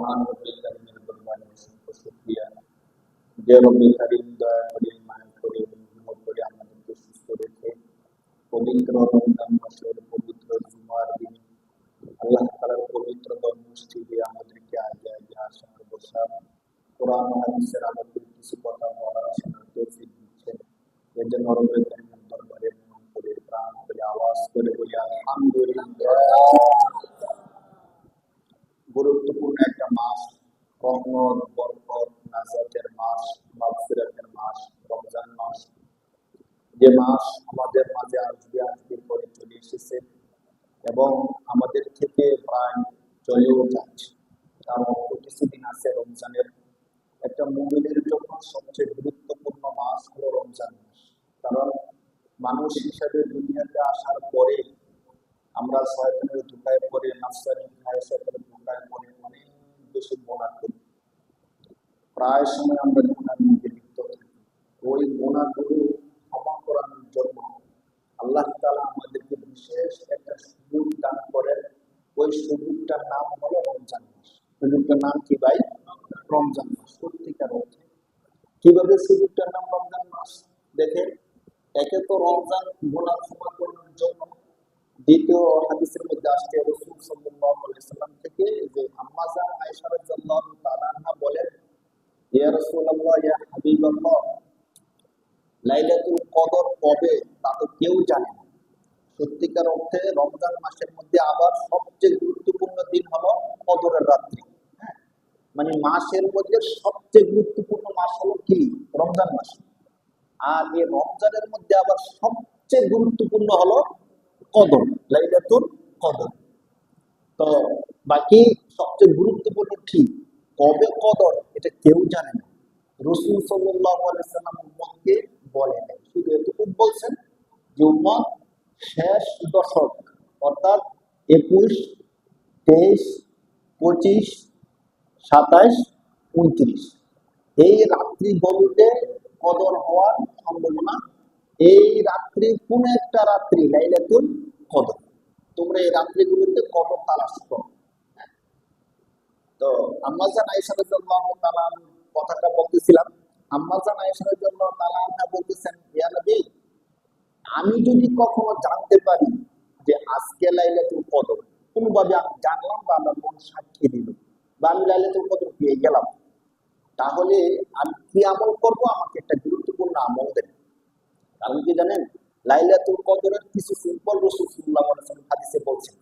মহান রব্বুল কারীমের দরবারে অসংখ্য শুকরিয়া যে রব্বুল কারীম দয়া করে মায়া করে রহমত করে আমাদেরকে সুস্থ রেখে পবিত্র রমজান মাসের পবিত্র জুমার দিনে আল্লাহ তাআলার পবিত্র মসজিদে আমাদেরকে আগে আগে আসার বসার কোরআন ও হাদিসের আলোকে কিছু কথা বলার শোনার তৌফিক দিচ্ছেন। এর জন্য রব্বুল কারীমের দরবারে মন করে প্রাণ করে আওয়াজ করে বলি আলহামদুলিল্লাহ। গুরুত্বপূর্ণ একটা মাস, রহমত, বরকত, নাজাতের মাস, মাগফিরাতের মাস রমজান মাস। যে মাস আমাদের মাঝে আসবে আজকে করে চলে এসেছে এবং আমাদের থেকে প্রায় চলেও যাচ্ছে। তার অল্প কিছুদিন আছে রমজানের। একটা মুমিনের জন্য সবচেয়ে গুরুত্বপূর্ণ মাস হলো রমজান মাস। কারণ মানুষ হিসাবে দুনিয়াতে আসার পরে আমরা শয়তানের ধোঁকায় পড়ে, নাফসানি খায়সাতের ধোঁকায় পড়ে অনেক বেশি গুনাহ করি। প্রায় সময় আমরা গুনার মধ্যে লিপ্ত থাকি। ওই গুনাহগুলো ক্ষমা করানোর জন্য আল্লাহ তাআলা আমাদেরকে বিশেষ একটা সুযোগ দান করেন। ওই সুযোগটার নাম হলো রমজান মাস। সুযোগটার নাম কি ভাই? রমজান মাস। সত্যিকার অর্থে কিভাবে সুযোগটার নাম রমজান মাস? দেখেন, একে তো রমজান গুনাহ ক্ষমা করানোর জন্য, দ্বিতীয় হাদিসের মধ্যে আসছে রাসূল সাল্লাল্লাহু আলাইহি সাল্লাম থেকে যে আম্মা জান আয়েশা রাদিয়াল্লাহু তাআলা আনহা বলেন, ইয়া রাসূলুল্লাহ, ইয়া হাবিবাল্লাহ, লাইলাতুল কদর কবে তা তো কেউ জানে না। সত্যিকার অর্থে রমজান মাসের মধ্যে আবার সবচেয়ে গুরুত্বপূর্ণ দিন হলো কদরের রাত্রি। হ্যাঁ, মানে মাসের মধ্যে সবচেয়ে গুরুত্বপূর্ণ মাস হলো কি? রমজান মাস। আর এই রমজানের মধ্যে আবার সবচেয়ে গুরুত্বপূর্ণ হলো কদর, লাইলাতুল কদর। তো বাকি সবচেয়ে গুরুত্বপূর্ণ ঠিক কবে কদর এটা কেউ জানে না। রাসূল সাল্লাল্লাহু আলাইহি সাল্লাম উম্মতকে বলেন, শুধু এতটুকু বলছেন যে উম্মত শেষ দশক অর্থাৎ 21, 23, 25, 27, 29 এই রাত্রি বলতে কদর হওয়ার সম্ভাবনা। এই রাত্রি কোন একটা রাত্রি লাইলাতুল কদর। তোমরা এই রাত্রিগুলোতে কদর তালাশ করো। তো আম্মা জান আয়েশা রাদিয়াল্লাহু তাআলা আনহার কথাটা বলতেছিলাম। আম্মা জান আয়েশা রাদিয়াল্লাহু তাআলা আনহা বলতেছেন, ইয়া নবী, আমি যদি কখনো জানতে পারি যে আজকে লাইলাতুল কদর, কোনোভাবে আমি জানলাম বা আমার মন সাক্ষী দিল বা আমি লাইলাতুল কদর পেয়ে গেলাম, তাহলে আমি কি আমল করবো? আমাকে একটা গুরুত্বপূর্ণ আমল দেন। কারণ কি জানেন, লাইলাতুল কদরের কিছু সিম্পল রাসূল সাল্লাল্লাহু আলাইহি ওয়াসাল্লাম হাদিসে বলছেন।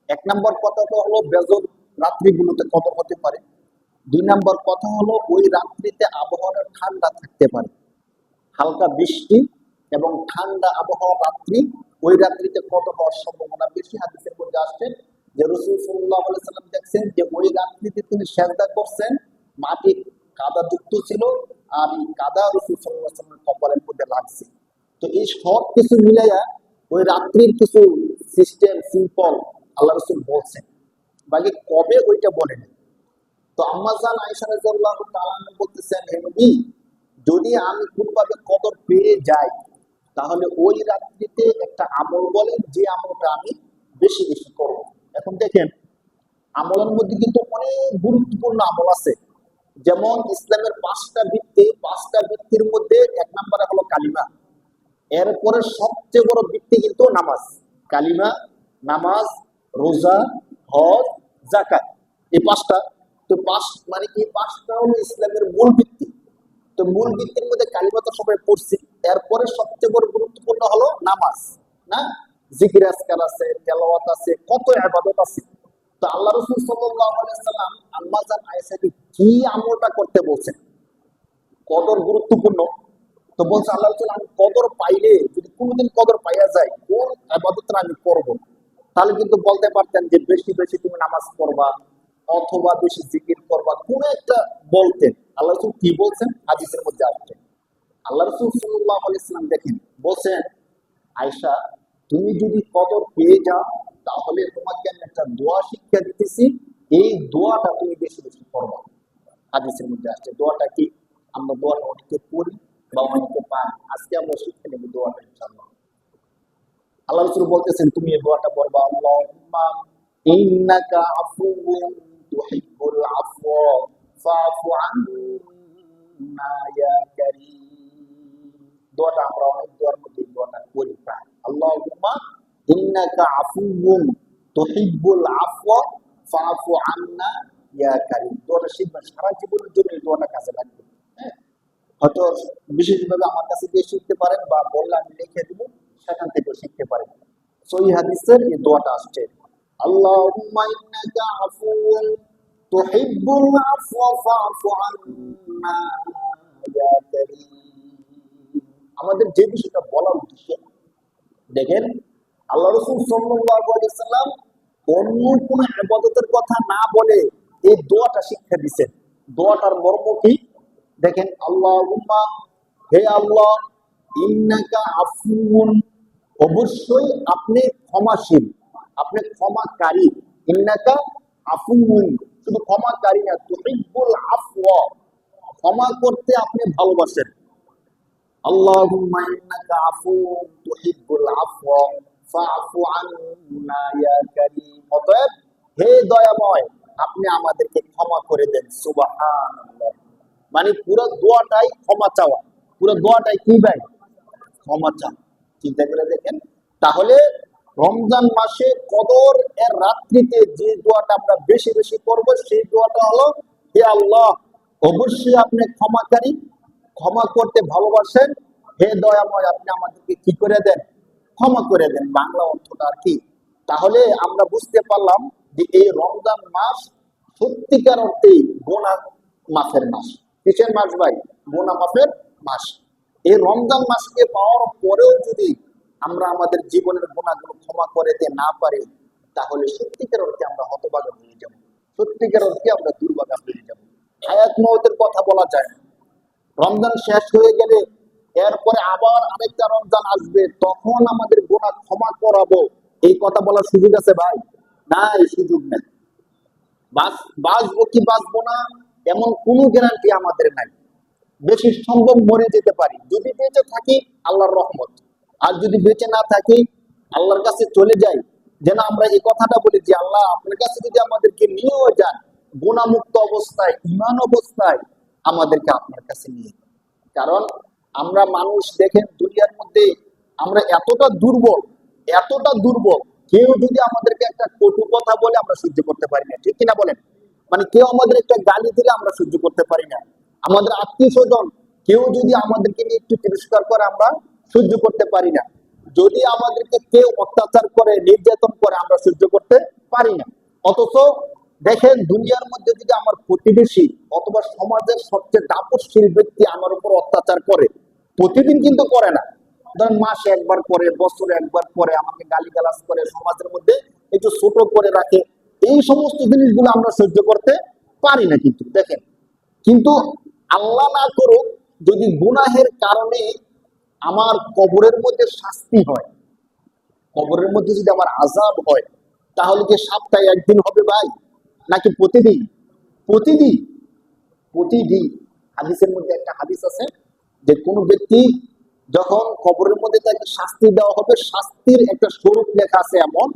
এক নম্বর কথাটা হলো বেজর রাত্রিগুলোতে কদর হতে পারে। দুই নম্বর কথা হলো ওই রাত্রিতে আবহাওয়াটা ঠান্ডা থাকতে পারে, হালকা বৃষ্টি এবং ঠান্ডা আবহাওয়া রাত্রি, ওই রাত্রিতে কদর হওয়ার সম্ভাবনা বেশি। হাদিসের মধ্যে আসছে যে রাসূল সাল্লাল্লাহু আলাইহি ওয়াসাল্লাম দেখছেন যে ওই রাত্রিতে তিনি সিজদা করছেন, মাটি কাদা যুক্ত ছিল, আর এই কাদা রাসূল সাল্লাল্লাহু আলাইহি ওয়াসাল্লামের কপালের মধ্যে লাগছে। তো এই সব কিছু মিলাইয়া ওই রাত্রির কিছু সিস্টেম সিম্পল আল্লাহ রাসূল বলছেন, বাকি কবে ওইটা বলেন। তো আম্মা জান আয়েশা রাদিয়াল্লাহু তাআলা আনহা বলতেছেন, হে নবী, যদি আমি কোনোভাবে কদর পেয়ে যাই তাহলে ওই রাত্রিতে একটা আমল বলেন যে আমলটা আমি বেশি বেশি করব। এখন দেখেন, আমলের মধ্যে কিন্তু অনেক গুরুত্বপূর্ণ আমল আছে। যেমন ইসলামের 5টা ভিত্তির মধ্যে 1 নম্বরে হলো কালিমা। এরপরে সবচেয়ে বড় ভিত্তি কিন্তু নামাজ। কালিমা, নামাজ, রোজা, হজ, যাকাত, এই 5টা। তো মানে কি 5টা হলো ইসলামের মূল ভিত্তি। তো মূল ভিত্তির মধ্যে কালিমা তো সবাই পড়ছি। এরপরে সবচেয়ে বড় গুরুত্বপূর্ণ হলো নামাজ, না? জিকির আজকার আছে, তেলাওয়াত আছে, কত ইবাদত আছে। তো আল্লাহ রাসূল সাল্লাল্লাহু আলাইহি ওয়াসাল্লাম আম্মা জান আয়েশাকে কি আমলটা করতে বলছেন? কদর গুরুত্বপূর্ণ। তো বলছে আল্লাহ রাসূল, আমি কদর পাইলে, যদি কোনোদিন কদর পাইয়া যায়, কোন ইবাদতটা আমি করব? তাহলে কিন্তু বলতে পারতেন যে বেশি বেশি তুমি নামাজ পড়বা অথবা বেশি জিকির করবা, কোন একটা বলতেন। আল্লাহ রাসূল কি বলছেন হাদিসের মধ্যে আসছে। আল্লাহ রাসূল সাল্লাল্লাহু আলাইহি ওয়াসাল্লাম দেখেন বলছেন, আয়েশা, তুমি যদি কদর পেয়ে যাও তাহলে তোমাকে আমি একটা দোয়া শিক্ষা দিতেছি, এই দোয়াটা তুমি বেশি বেশি করবা। হাদিসের মধ্যে আসছে। দোয়াটা কি? আমরা দোয়াটা অনেকে পড়ি বা অনেকে পাই, আজকে আমরা শিখে নেব দোয়াটা ইনশাআল্লাহ। আল্লাহ রাসূল বলতেছেন তুমি এই দোয়াটা পড়বা, আল্লাহুম্মা ইন্নাকা আফুউন তুহিব্বুল আফওয়া ফাআফু আন্না ইয়া কারীম। দোয়াটা আমরা অনেক দোয়ার মধ্যে দোয়াটা করি প্রায়, আল্লাহুম্মা ইন্নাকা আফুউন তুহিব্বুল আফওয়া ফাআফু আন্না ইয়া কারীম। দোয়াটা শিখবেন, সারা জীবনের জন্য এই দোয়াটা কাজে লাগবে। হ্যাঁ, হয়তো বিশেষভাবে আমার কাছে গিয়ে শিখতে পারেন বা বললে আমি লিখে দিব, সেখান থেকেও শিখতে পারেন। সহিহ হাদিসের এই দোয়াটা আসছে, আল্লাহুম্মা ইন্নাকা আফুউন তুহিব্বুল আফওয়া ফাআফু আন্না ইয়া কারীম। আমাদের যে বিষয়টা বলার উদ্দেশ্য, দেখেন আল্লাহ রাসূল সাল্লাল্লাহু আলাইহি সাল্লাম অন্য কোন ইবাদতের কথা না বলে এই দোয়াটা শিক্ষা দিয়েছেন। দোয়াটার মর্ম কি দেখেন, আল্লাহুম্মা, হে আল্লাহ, ইন্নাকা আফুউন, অবশ্যই আপনি ক্ষমাশীল, আপনি ক্ষমাকারী। ইন্নাকা আফুউন, শুধু ক্ষমাকারী না, তুহিব্বুল আফওয়া, ক্ষমা করতে আপনি ভালোবাসেন। আল্লাহুম্মা ইন্নাকা আফুউন তুহিব্বুল আফওয়া ফাআফু আন্না ইয়া কারীম। অতএব হে দয়াময়, আপনি আমাদেরকে ক্ষমা করে দেন। সুবহানাল্লাহ। মানে পুরো দোয়াটাই ক্ষমা চাওয়া, পুরো দোয়াটাই কি ভাই? ক্ষমা চাওয়া। চিন্তা করে দেখেন, তাহলে রমজান মাসে কদর এর রাত্রিতে যে দোয়াটা আমরা বেশি বেশি করব, সেই দোয়াটা হলো, হে আল্লাহ, অবশ্যই আপনি ক্ষমাকারী, ক্ষমা করতে ভালোবাসেন, হে দয়াময়, আপনি আমাদেরকে কি করে দেন? ক্ষমা করে দেন। বাংলা অর্থটা আর কি? তাহলে আমরা বুঝতে পারলাম যে এই রমজান মাস সত্যিকার অর্থেই গুনাহ মাফের মাস। কিসের মাস ভাই? গুনাহ মাফের মাস। এই রমজান মাসকে পাওয়ার পরেও যদি আমরা আমাদের জীবনের গুনাহগুলো ক্ষমা করে দিতে না পারি, তাহলে সত্যিকার অর্থে আমরা হতভাগা হয়ে যাব, সত্যিকার অর্থে আমরা দুর্ভাগা হয়ে যাব। হায়াত মওতের কথা বলা যায় না। রমজান শেষ হয়ে গেলে এরপরে আবার আরেকটা রমজান আসবে, তখন আমাদের গুনাহ ক্ষমা করাবো, এই কথা বলার সুযোগ আছে ভাই? না, এই সুযোগ নেই। বাঁচবো কি বাঁচবো না এমন কোনো গ্যারান্টি আমাদের নাই। বেশি সম্ভব মরে যেতে পারি, যদি বেঁচে থাকি আল্লাহর রহমত, আর যদি বেঁচে না থাকি আল্লাহর কাছে চলে যাই। যেন আমরা এই কথাটা বলি যে আল্লাহ, আপনার কাছে যদি আমাদেরকে নিয়েও যান, গুনাহমুক্ত অবস্থায়, ঈমান অবস্থায়, আমাদেরকে আপনার কাছে নিয়ে। কারণ আমরা মানুষ, দেখেন দুনিয়ার মধ্যে আমরা এতটা দুর্বল, এতটা দুর্বল, কেউ যদি আমাদেরকে একটা কটু কথা বলে আমরা সহ্য করতে পারি না, ঠিক কিনা বলেন? মানে কেউ আমাদের একটা গালি দিলে আমরা সহ্য করতে পারি না। আমাদের আত্মীয় স্বজন কেউ যদি আমাদেরকে নিয়ে একটু তিরস্কার করে আমরা সহ্য করতে পারি না। যদি আমাদেরকে কেউ অত্যাচার করে, নির্যাতন করে, আমরা সহ্য করতে পারি না। অথচ দেখেন দুনিয়ার মধ্যে যদি আমার প্রতিবেশী অথবা সমাজের সবচেয়ে দাপটশীল ব্যক্তি আমার উপর অত্যাচার করে, প্রতিদিন কিন্তু করে না, ধরেন মাসে একবার করে, বছরে একবার করে, আমাকে গালিগালাজ করে, সমাজের মধ্যে একটু ছোট করে রাখে, এই সমস্ত জিনিসগুলো আমরা সহ্য করতে পারি না। কিন্তু দেখেন, কিন্তু আল্লাহ না করুক, যদি গুনাহের কারণে আমার কবরের মধ্যে শাস্তি হয়, কবরের মধ্যে যদি আমার আযাব হয়, তাহলে কি সপ্তাহে একদিন হবে ভাই, নাকি প্রতিদিন? প্রতিদিন, প্রতিদিন। হাদিসের মধ্যে একটা হাদিস আছে যে কোন ব্যক্তি যখন কবরের মধ্যে তাকে শাস্তি দেওয়া হবে, শাস্তির একটা স্বরূপ লেখা আছে এমন,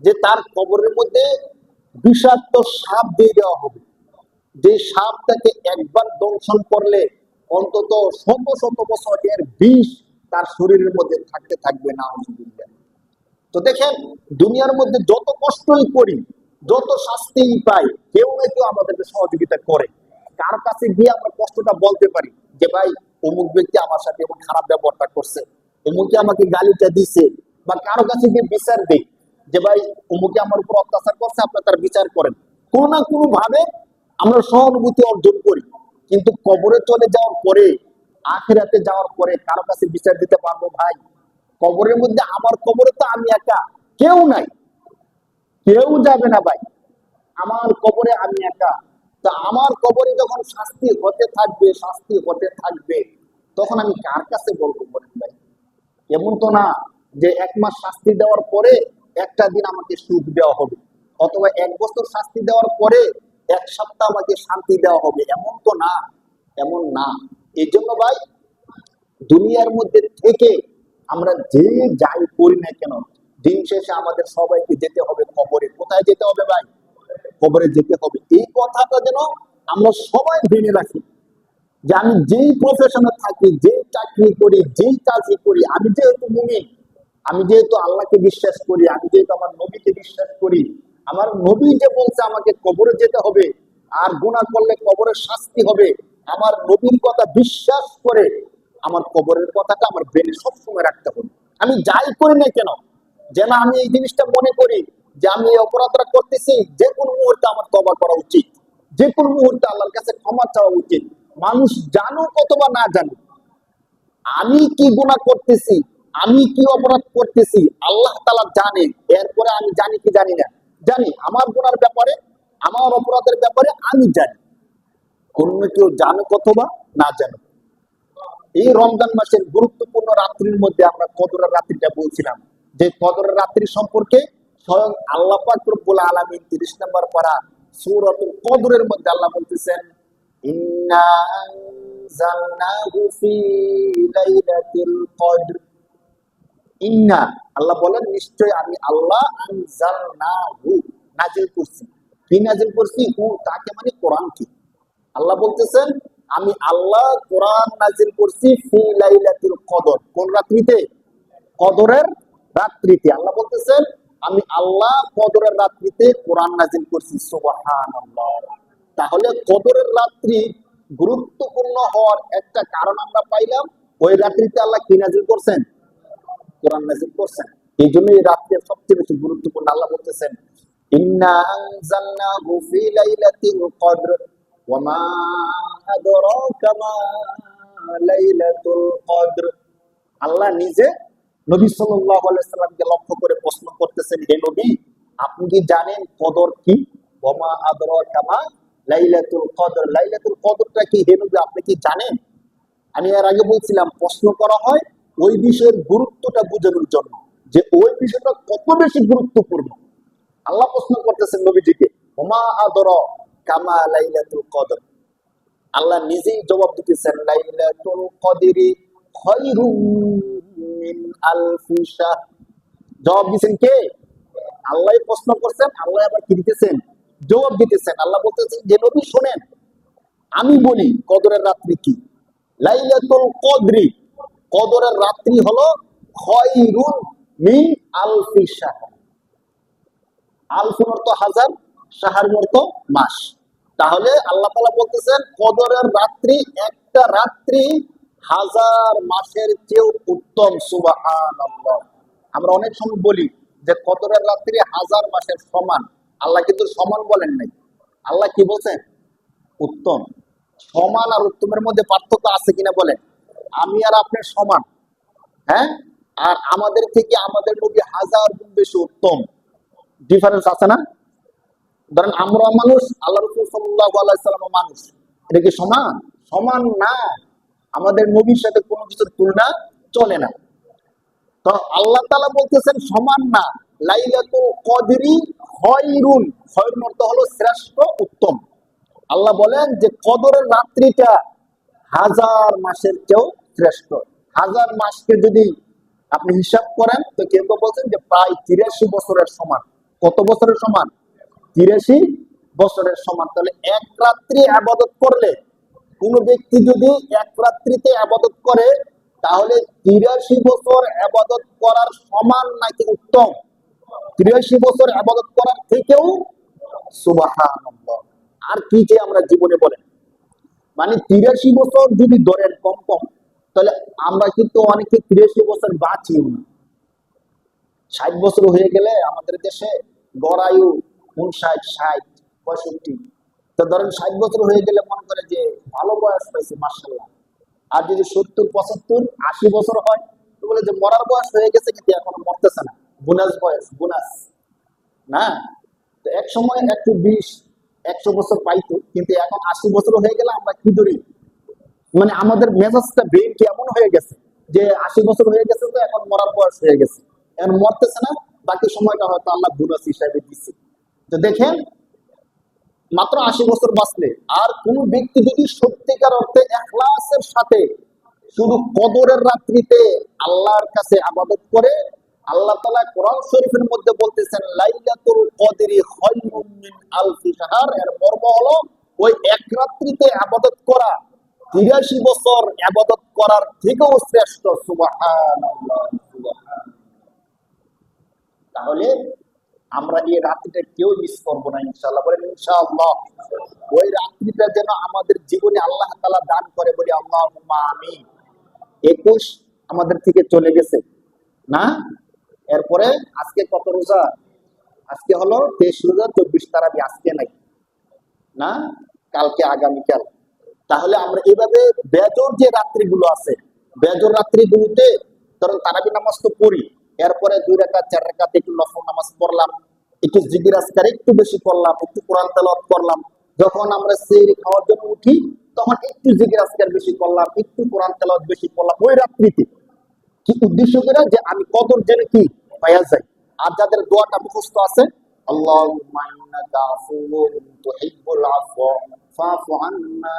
যে তার কবরের মধ্যে বিষাক্ত সাপ দিয়ে দেওয়া হবে, যে সাপ তাকে একবার দংশন করলে অন্তত শত শত বছর এর বিষ তার শরীরের মধ্যে থাকতে থাকবে না। তো দেখেন, দুনিয়ার মধ্যে যত কষ্টই করি, যত শাস্তি পাই, কেউ না কেউ আমাদেরকে সহযোগিতা করে। কার কাছে গিয়ে আমরা কষ্টটা বলতে পারি যে ভাই, অমুক ব্যক্তি আমার সাথে এমন খারাপ ব্যবহারটা করছে, অমুকে আমাকে গালিটা দিছে, বা কারো কাছে গিয়ে বিচার দিই যে ভাই, অমুকে আমার উপর অত্যাচার করছে, আপনার তার বিচার করেন। কোনো না কোনো ভাবে আমরা সহানুভূতি অর্জন করি। কিন্তু কবরে চলে যাওয়ার পরে, আখিরাতে যাওয়ার পরে কারো কাছে বিচার দিতে পারবো ভাই? কবরের মধ্যে, আমার কবরে তো আমি একা, কেউ নাই, কেউ যাবে না ভাই, আমার কবরে আমি একা। তা আমার কবরে যখন শাস্তি হতে থাকবে, শাস্তি হতে থাকবে, তখন আমি কার কাছে বলবো বলেন ভাই? এমন তো না যে 1 মাস শাস্তি দেওয়ার পরে একটা দিন আমাকে সুখ দেওয়া হবে, অথবা 1 বছর শাস্তি দেওয়ার পরে 1 সপ্তাহ আমাকে শান্তি দেওয়া হবে, এমন তো না, এমন না। এই জন্য ভাই, দুনিয়ার মধ্যে থেকে আমরা যে যাই করি না কেন, দিন শেষে আমাদের সবাইকে যেতে হবে কবরে। কোথায় যেতে হবে ভাই? কবরে যেতে হবে। এই কথাটা যেন আমরা সবাই জেনে রাখি, যে আমি যেই প্রফেশনে থাকি, যেই চাকরি করি, যেই কাজই করি, আমি যেহেতু মুমিন, আমি যেহেতু আল্লাহকে বিশ্বাস করি, আমি যেহেতু আমার নবীকে বিশ্বাস করি, আমার নবী যে বলছে আমাকে কবরে যেতে হবে আর গুনাহ করলে কবরের শাস্তি হবে, আমার নবীর কথা বিশ্বাস করে আমার কবরের কথাটা আমার ব্রেনে সবসময় রাখতে হবে। আমি যাই করি না কেন, যেন আমি এই জিনিসটা মনে করি যে আমি এই অপরাধটা করতেছি, যে কোনো মুহূর্তে আমার তওবা করা উচিত, যে কোনো মুহূর্তে আল্লাহর কাছে ক্ষমা চাওয়া উচিত। মানুষ জানুক অথবা না জানুক, আমি কি গুনাহ করতেছি, আমি কি অপরাধ করতেছি, আল্লাহ তাআলা জানে। এরপরে আমি জানি কি জানি না, জানি। আমার গুনার ব্যাপারে, আমার অপরাধের ব্যাপারে আমি জানি। অন্য কেউ জানুক অথবা না জানুক, এই রমজান মাসের গুরুত্বপূর্ণ রাত্রির মধ্যে আমরা কদরের রাত্রিটা বলছিলাম, যে কদরের রাত্রি সম্পর্কে স্বয়ং আল্লাহ পাক রব্বুল আলামিন 30 নম্বর পারা সূরাতুল কদরের মধ্যে আল্লাহ বলতেছেন, ইন্না আনজালনাহু ফি লাইলাতিল কদর। ইন্না, আল্লাহ বলেন নিশ্চয় আমি আল্লাহ, আনজালনাহু, নাজিল করছি। কি নাজিল করছি? হু, তাকে মানে কোরআন কি। আল্লাহ বলতেছেন আমি আল্লাহ কোরআন নাজিল করছি ফি লাইলাতুল কদর। কোন রাত্রিতে? কদরের রাত্রিতে। আল্লাহ বলতেছেন আমি আল্লাহ কদরের রাত্রিতে কোরআন নাজিল করছি। সুবহানাল্লাহ। তাহলে কদরের রাত্রি গুরুত্বপূর্ণ হওয়ার একটা কারণ আমরা পাইলাম, ওই রাত্রিতে আল্লাহ কি নাজিল করছেন? কোরআন নাজিল করছেন। এই জন্য এই রাত্রি সবচেয়ে বেশি গুরুত্বপূর্ণ। আল্লাহ বলতেছেন ইন্না আনজালনাহু ফি লাইলাতিল কদর ওয়া মা আদরাকা মা লাইলাতুল কদর। আল্লাহ নিজে নবী সাল্লাল্লাহু আলাইহি সাল্লামকে লক্ষ্য করে প্রশ্ন করতেছেন, হে নবী, আপনি কি জানেন কদর কি? ওয়া মা আদরাকা মা লাইলাতুল কদর। লাইলাতুল কদরটা কি হে নবী, আপনি কি জানেন? আমি এর আগে বলছিলাম, প্রশ্ন করা হয় ওই বিষয়ের গুরুত্বটা বোঝানোর জন্য, যে ওই বিষয়টা কত বেশি গুরুত্বপূর্ণ। আল্লাহ প্রশ্ন করতেছেন নবীজিকে, ওমা আদর কামা লাইলাতুল কদর। আল্লাহ নিজেই জবাব দিতেছেন, লাইলাতুল কদরি খায়রুম মিন আলফি শাহর। জবাব দিচ্ছেন কে? আল্লাহ প্রশ্ন করছেন, আল্লাহ আবার কি দিতেছেন? জবাব দিতেছেন। আল্লাহ বলতেছেন যে নবী শোনেন, আমি বলি কদরের রাত্রি কি। লাইলাতুল কদরি, কদরের রাত্রি হলো খায়রুন মিন আলফি শাহর। আলফুন অর্থ হাজার, শাহর অর্থ মাস। তাহলে আল্লাহ তাআলা বলতেছেন কদরের রাত্রি, একটা রাত্রি হাজার মাসের চেয়েও উত্তম। সুবহানাল্লাহ। আমরা অনেক সময় বলি যে কদরের রাত্রি হাজার মাসের সমান। আল্লাহ কিন্তু সমান বলেন নাই, আল্লাহ কি বলছেন? উত্তম। সমান আর উত্তমের মধ্যে পার্থক্য আছে কিনা বলেন? আমি আর আপনি সমান, হ্যাঁ, আর আমাদের থেকে আমাদের নবী হাজার গুণ বেশি উত্তম। ডিফারেন্স আছে না? ধরেন আমরা মানুষ, আল্লাহ রাসূল সাল্লাল্লাহু আলাইহি সাল্লাম মানুষ, এটা কি সমান? সমান না। আমাদের নবীর সাথে কোনো কিছুর তুলনা চলে না। তো আল্লাহ তাআলা বলতেছেন সমান না। লাইলাতুল কদরি খায়রুন, খায়রুন অর্থ হলো শ্রেষ্ঠ, উত্তম। আল্লাহ বলেন যে কদরের রাত্রিটা হাজার মাসের চেয়েও শ্রেষ্ঠ। হাজার মাসকে যদি আপনি হিসাব করেন তো কেউ কেউ বলছেন যে প্রায় 83 বছরের সমান। কত বছরের সমান? 83 বছরের সমান। তাহলে এক রাত্রি ইবাদত করলে, কোন ব্যক্তি যদি এক রাত্রিতে ইবাদত করে, তাহলে 83 বছর ইবাদত করার সমান নাকি উত্তম? 83 বছর ইবাদত করার থেকেও। সুবহানাল্লাহ। আর কি যে আমরা জীবনে বলেন, মানে 83 বছর যদি ধরেন কম কম, তাহলে আমরা কিন্তু অনেকে 83 বছর বাঁচিও না। 60 বছর হয়ে গেলে আমাদের দেশে গড় আয়ু 59, 60, 65। তো ধরেন 60 বছর হয়ে গেলে মনে করে যে ভালো বয়স পাইছে, মাশাআল্লাহ। আর যদি 70, 75, 80 বছর হয় তো বলে যে মরার বয়স হয়ে গেছে, কিন্তু এখনো মরতেছে না, বোনাস বয়স, বোনাস না। তো এক সময় 120, 100 বছর পাইতো, কিন্তু এখন 80 বছর হয়ে গেলে আমরা কি ধরি, মানে আমাদের মেজাজটা, ব্রেন কি এমন হয়ে গেছে যে 80 বছর হয়ে গেছে তো এখন মরার বয়স হয়ে গেছে, এখন মরতেছে না, বাকি সময়টা হয়তো আল্লাহ বোনাস হিসাবে দিচ্ছে। তো দেখেন, মাত্র 80 বছর বাঁচলে, আর কোন ব্যক্তি যদি সত্যিকার অর্থে ইখলাসের সাথে শুধু কদরের রাত্রিতে আল্লাহর কাছে ইবাদত করে, আল্লাহ তাআলা কোরআন শরীফের মধ্যে বলতেছেন লাইলাতুল কদরি খায়রুম মিন আলফি শাহর, এর মর্ম হলো ওই এক রাত্রিতে ইবাদত করা ৮৩ বছর ইবাদত করার থেকেও শ্রেষ্ঠ। সুবহানাল্লাহ, সুবহানাল্লাহ। তাহলে আমরা এই রাত্রিটা কেউ মিস করবো না ইনশাআল্লাহ, বলেন ইনশাআল্লাহ। ওই রাত্রিটা যেন আমাদের জীবনে আল্লাহ তাআলা দান করে, বলি আল্লাহুম্মা আমিন। ২১ আমাদের থেকে চলে গেছে না? এরপরে আজকে কত রোজা? আজকে হলো ২৩ রোজা, ২৪ তারাবি আজকে নাই না, কালকে আগামীকাল। তাহলে আমরা এইভাবে বেজর যে রাত্রিগুলো আছে, বেজর রাত্রিগুলোতে ধরুন তারাবি নামাজ তো পড়ি, এরপরে ২ রাকাত ৪ রাকাত একটু নফল নামাজ পড়লাম, একটু জিকির আজকার একটু বেশি করলাম, একটু কোরআন তেলাওয়াত করলাম। যখন আমরা সেহরি খাওয়ার জন্য উঠি তখন একটু জিকির আজকার বেশি করলাম, একটু কোরআন তেলাওয়াত বেশি করলাম ওই রাত্রিতে। কি উদ্দেশ্য করে? যে আমি কদর জেনে কি পাইয়া যাই। আর যাদের দোয়াটা মুখস্থ আছে, আল্লাহুম্মা ইন্নাকা আফুউন তুহিব্বুল আফওয়া ফাফু আন্না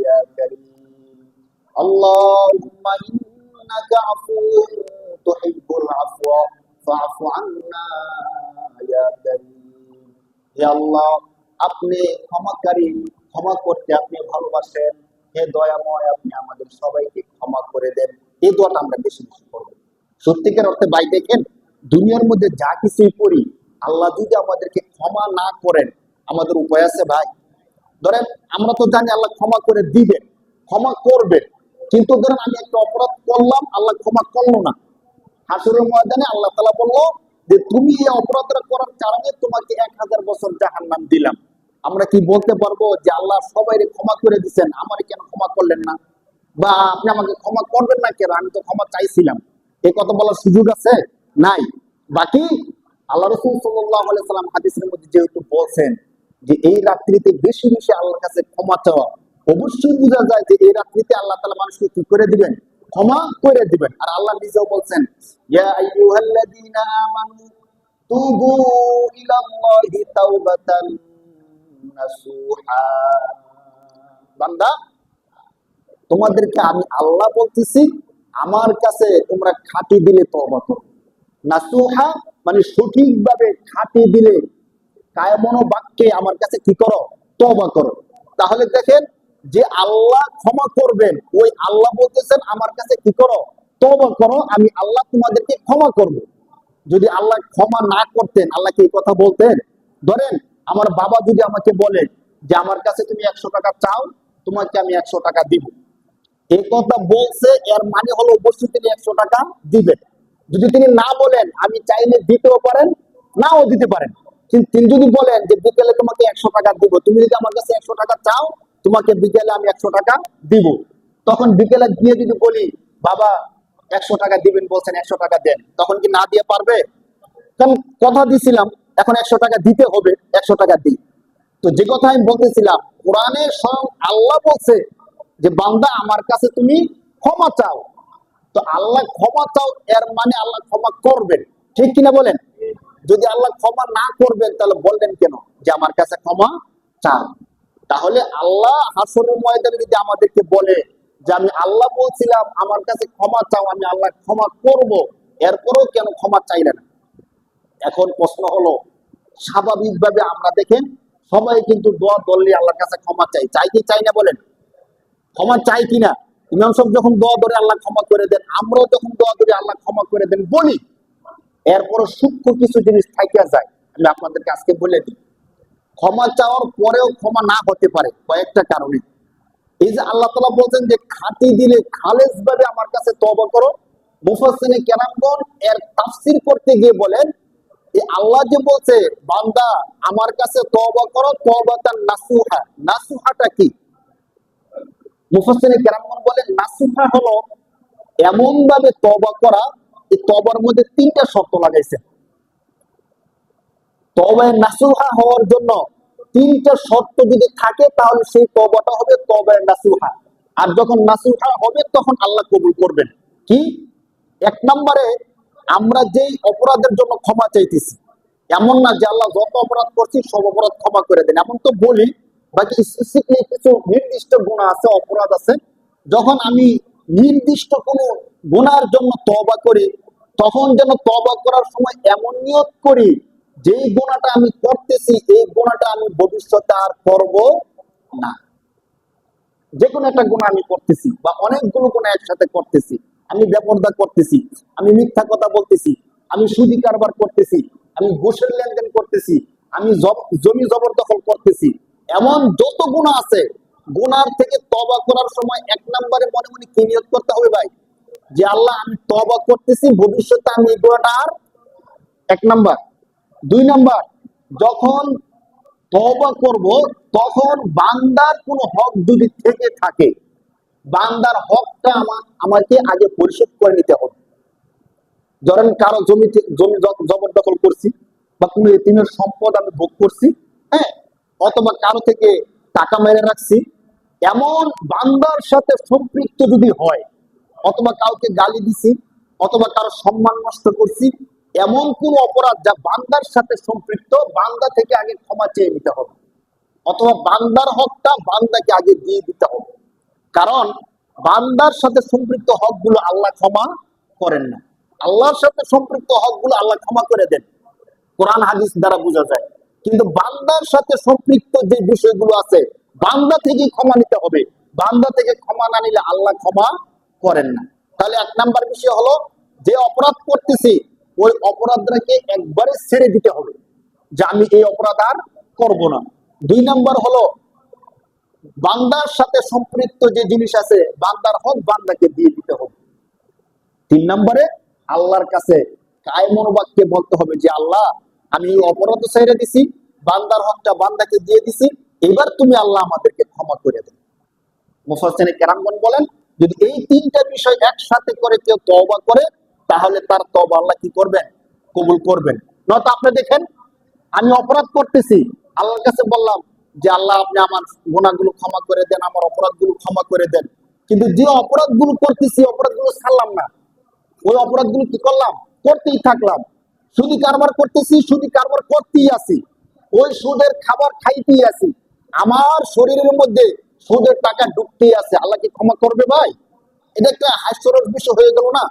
ইয়া কারীম, আল্লাহুম্মা ইন্নাকা আফুউন তুহিব্বুল আফওয়া ফাফু আন্না ইয়া কারীম। হে আল্লাহ, আপনি ক্ষমাকারী, ক্ষমা করতে আপনি ভালোবাসেন, হে দয়াময়, আপনি আমাদের সবাইকে ক্ষমা করে দেন। এই দোয়াটা আমরা বেশি বেশি করবো। সত্যিকার অর্থে ভাই দেখেন, দুনিয়ার মধ্যে যা কিছুই করি, আল্লাহ যদি আমাদেরকে ক্ষমা না করেন, আমাদের উপায় আছে ভাই? ধরেন আমরা তো জানি আল্লাহ ক্ষমা করে দিবেন, ক্ষমা করবেন, কিন্তু ধরেন আমি একটা অপরাধ করলাম, আল্লাহ ক্ষমা করলো না। হাসরের ময়দানে আল্লাহ তাআলা বললো যে তুমি এই অপরাধটা করার কারণে তোমাকে ১০০০ বছর জাহান্নাম দিলাম। আমরা কি বলতে পারবো যে আল্লাহ সবাইকে ক্ষমা করে দিচ্ছেন, আমারে কেন ক্ষমা করলেন না? বা আপনি আমাকে ক্ষমা করবেন না কেন, আমি তো ক্ষমা চাইছিলাম? এই কথা বলার সুযোগ আছে? নাই। বাকি আল্লাহ রাসূল সাল্লাল্লাহু আলাইহি সাল্লাম হাদিসের মধ্যে যেহেতু বলছেন যে এই রাত্রিতে বেশি বেশি আল্লাহর কাছে ক্ষমা চাওয়া, অবশ্যই বোঝা যায় যে এই রাত্রিতে আল্লাহ তাআলা মানুষকে কি করে দিবেন? ক্ষমা করে দিবেন। আর আল্লাহ নিজেও বলছেন, ইয়া আইয়ুহাল্লাযীনা আমানু তুবু ইলাল্লাহি তাওবাতান নাসুহা। বান্দা, তোমাদেরকে আমি আল্লাহ বলতেছি, আমার কাছে তোমরা খাঁটি দিলে তওবা করো। নাসুহা মানে সঠিকভাবে খাঁটি দিলে, কায়মন বাক্যে আমার কাছে কি করো? তওবা করো। তাহলে দেখেন যে আল্লাহ ক্ষমা করবেন, ওই আল্লাহ বলতেছেন আমার কাছে কি করো? তওবা করো, আমি আল্লাহ তোমাদেরকে ক্ষমা করব। যদি আল্লাহ ক্ষমা না করতেন, আল্লাহ কি এই কথা বলতেন? ধরেন আমার বাবা যদি আমাকে বলে যে আমার কাছে তুমি ১০০ টাকা চাও, তোমাকে আমি ১০০ টাকা দিব, এই কথা বলছে, এর মানে হলো অবশ্যই তিনি ১০০ টাকা দিবেন। যদি তিনি না বলেন আমি চাইলে দিতেও পারেন, নাও দিতে পারেন, কিন্তু তিনি যদি বলেন যে বিকেলে তোমাকে ১০০ টাকা দিব, তুমি যদি আমার কাছে ১০০ টাকা চাও, তোমাকে বিকেলে আমি ১০০ টাকা দিব, তখন বিকেলে গিয়ে যদি বলি বাবা ১০০ টাকা দিবেন বলছেন, ১০০ টাকা দেন, তখন কি না দিয়ে পারবে? কারণ কথা দিছিলাম, এখন ১০০ টাকা দিতে হবে, ১০০ টাকা দিই। তো যে কথা আমি বলতেছিলাম, কোরআনে স্বয়ং আল্লাহ বলছে যে বান্দা আমার কাছে তুমি ক্ষমা চাও। তো আল্লাহ ক্ষমা চাও, এর মানে আল্লাহ ক্ষমা করবেন, ঠিক কিনা বলেন? যদি আল্লাহ ক্ষমা না করবেন তাহলে বললেন কেন যে আমার কাছে ক্ষমা চাও? তাহলে আল্লাহ হাসরের ময়দানে যদি আমাদেরকে বলে যে আমি আল্লাহ বলছিলাম আমার কাছে ক্ষমা চাও, আমি আল্লাহ ক্ষমা করব, এরপরেও কেন ক্ষমা চাইলেন? এখন প্রশ্ন হলো, স্বাভাবিকভাবে আমরা দেখেন সবাই কিন্তু দোয়া ধরলে আল্লাহর কাছে ক্ষমা চাই, চাই কি চাই না বলেন? ক্ষমা চাই কিনা? ইমাম সাহেব যখন দোয়া ধরে আল্লাহ ক্ষমা করে দেন, আমরাও যখন দোয়া ধরে আল্লাহ ক্ষমা করে দেন বলি, এরপরও সূক্ষ্ম কিছু জিনিস থাইকা যায়। আমি আপনাদেরকে আজকে বলে দিই, ক্ষমা চাওয়ার পরেও ক্ষমা না হতে পারে কয়েকটা কারণে। এই যে আল্লাহ তাআলা বলছেন যে খাঁটি দিলে খালেস ভাবে আমার কাছে তওবা করো, মুফাসসিরিনে কেরামগণ এর তাফসীর করতে গিয়ে বলেন এই আল্লাহ যে বলছে বান্দা আমার কাছে তওবা করো, তওবাতান নাসুহা, নাসুহাটা কি? মুফাসসিরিনে কেরামগণ বলেন নাসুহা হলো এমন ভাবে তওবা করা, এই তওবার মধ্যে ৩টা শর্ত লাগাইছে। তওবায়ে নাসুহা হওয়ার জন্য ৩টা শর্ত যদি থাকে তাহলে সেই তওবাটা হবে তওবায়ে নাসুহা। আর যখন নাসুহা হবে তখন আল্লাহ কবুল করবেন। কি? ১ নম্বরে আমরা যেই অপরাধের জন্য ক্ষমা চাইতেছি, এমন না যে আল্লাহ যত অপরাধ করছি সব অপরাধ ক্ষমা করে দেন, এমন তো বলি। বাকি স্পেসিফিক কিছু নির্দিষ্ট গুনাহ আছে, অপরাধ আছে, যখন আমি নির্দিষ্ট কোনো গুনার জন্য তওবা করি তখন যেন তওবা করার সময় এমন নিয়ত করি, যেই গুনাহটা আমি করতেছি এই গুনাহটা আমি ভবিষ্যতে আর করব না। যে কোনো একটা গুনাহ আমি করতেছি বা অনেকগুলো গুনাহ একসাথে করতেছি, আমি বেপরদা করতেছি, আমি মিথ্যা কথা বলতেছি, আমি সুদি কারবার করতেছি, আমি ঘুষের লেনদেন করতেছি, আমি জমি জবরদখল করতেছি, এমন যত গুনাহ আছে, গুনার থেকে তওবা করার সময় এক নম্বরে মনে মনে কি নিয়ত করতে হবে ভাই? যে আল্লাহ আমি তওবা করতেছি, ভবিষ্যতে আমি এই গুনাহটা আর, এক নাম্বার। দুই নাম্বার, যখন তওবা করব তখন বান্দার কোনো হক যদি থেকে থাকে, বান্দার হকটা আমাকে আগে পরিশোধ করে নিতে হবে। ধরেন কারো জমি জবরদখল করছি, বা কোনো এতিমের সম্পদ আমি ভোগ করছি, হ্যাঁ, অথবা কারো থেকে টাকা মেরে রাখছি, এমন বান্দার সাথে সম্পৃক্ত যদি হয়, অথবা কাউকে গালি দিছি, অথবা কারো সম্মান নষ্ট করছি, এমন কোন অপরাধ যা বান্দার সাথে সম্পৃক্ত, বান্দা থেকে আগে ক্ষমা চেয়ে নিতে হবে, অথবা বান্দার হকটা বান্দাকে আগে দিয়ে দিতে হবে। কারণ বান্দার সাথে সম্পৃক্ত হকগুলো আল্লাহ ক্ষমা করেন না। আল্লাহর সাথে সম্পৃক্ত হকগুলো আল্লাহ ক্ষমা করে দেন, কোরআন হাদিস দ্বারা বোঝা যায়। কিন্তু বান্দার সাথে সম্পৃক্ত যে বিষয়গুলো আছে, বান্দা থেকে ক্ষমা নিতে হবে। বান্দা থেকে ক্ষমা না নিলে আল্লাহ ক্ষমা করেন না। তাহলে এক নাম্বার বিষয় হলো, যে অপরাধ করতেছি ওই অপরাধটাকে একবারে ছেড়ে দিতে হবে, যে আমি এই অপরাধ আর করব না। দুই নাম্বার হলো, বান্দার সাথে সম্পৃক্ত যে জিনিস আছে বান্দার হক বান্দাকে দিয়ে দিতে হবে। তিন নম্বরে আল্লাহর কাছে কায়ে মনোবাক্যে বলতে হবে যে আল্লাহ আমি এই অপরাধ ছেড়ে দিছি, বান্দার হকটা বান্দাকে দিয়ে দিছি, এবার তুমি আল্লাহ আমাদেরকে ক্ষমা করে দেন। মুফাসসিরিনে কেরামগণ বলেন, যদি এই তিনটা বিষয় একসাথে করে কেউ তওবা করে, তাহলে তার তওবা আল্লাহ কি করবেন? কবুল করবেন। নয়তো আপনি দেখেন, আমি অপরাধ করতেছি, আল্লাহর কাছে বললাম যে আল্লাহ আপনি আমার গুনাহগুলো ক্ষমা করে দেন, আমার অপরাধগুলো ক্ষমা করে দেন, কিন্তু যে অপরাধগুলো করতেছি অপরাধগুলো ছাড়লাম না, ওই অপরাধগুলো কি করলাম? করতেই থাকলাম। সুদি কারবার করতেছি, সুদি কারবার করতেই আছি, ওই সুদের খাবার খাইতেই আছি, আমার শরীরের মধ্যে সুদের টাকা ঢুকতেই আছে, আল্লাহ কি ক্ষমা করবে ভাই? এটা একটা হাস্যরস বিষয় হয়ে গেল না?